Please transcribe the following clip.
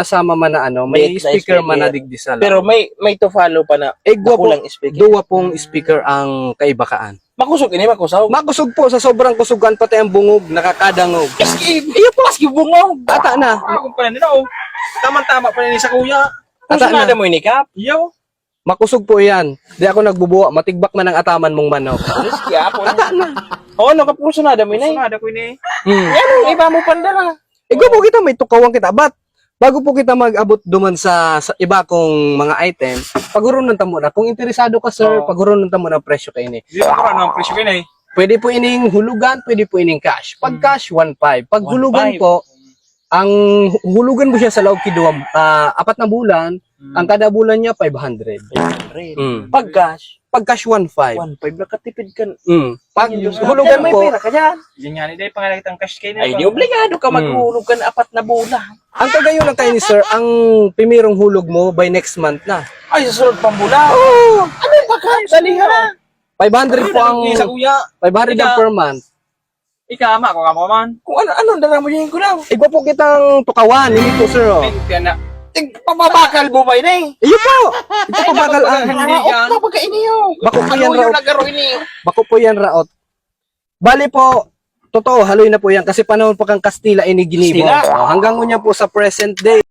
sama man na ano, may May speaker man na speaker. digdi sa loob. Pero may to follow pa na Gwa po, kulang speaker. duwa pong speaker ang kaibakaan. Makusog ini makusaw. Makusog po sa sobrang kusugan pati ang bungog, nakakadangog. Kaski, iyo po kaski bungong. Ata na. Ako pa nila oh. Tama-tama pa ni sa kuya. Kung Ata sunada na. mo ini kap. Iyo. Makusog po yan. Di ako nagbubuwa, matigbak man ang ataman mong manok. Riski apo. Oo, no kapuro sunada mo ini. Sunada ko ini. Yan, iba mo pandara. Gwa po kita, may tukawang kita. But, bago po kita mag-abot duman sa iba kong mga item, pagurunan ta muna. Kung interesado ka, sir, Oo. pagurunan ta muna ang presyo kayo ni. Di ba ano ang presyo kayo eh? Pwede po ining hulugan, pwede po ining cash. Pag cash, 1.5. Pag hulugan 1.5. po, ang hulugan mo siya sa loob kiduwam, 4 na bulan, ang kada bulan niya 500. Pag cash, Pag cash 1.5. 1.5 nakatipid ka. Pag Diyos, hulugan may po, pera ka dyan. Yan yan, hindi pangalit ang cash kayo na. Ay, di obligado ka maghulog ka na 4 na bulan. ang kagayon lang kayo ni sir, ang pimirong hulog mo by next month na. Ay, sa sunod pang bulan. Oh, ano yung pagkain? Dali ha. 500 po ang Sa kuya. 500 ang per month. Ikama, ako ka mo man. Kung ano, dala mo yung kulang. Igwa po kitang tukawan, hindi po sir. Oh. Yan na. Pababakal mo ba yun eh? Iyo po! Ito po bakal ang. Hindi yan. Kapag iniyo. Bako po yan Ano yung raot. nagaro iniyo? Bako po yan raot. Bali po, totoo, haloy na po yan kasi panahon po kang Kastila ini Ginibo. Kastila? Hanggang unya po sa present day.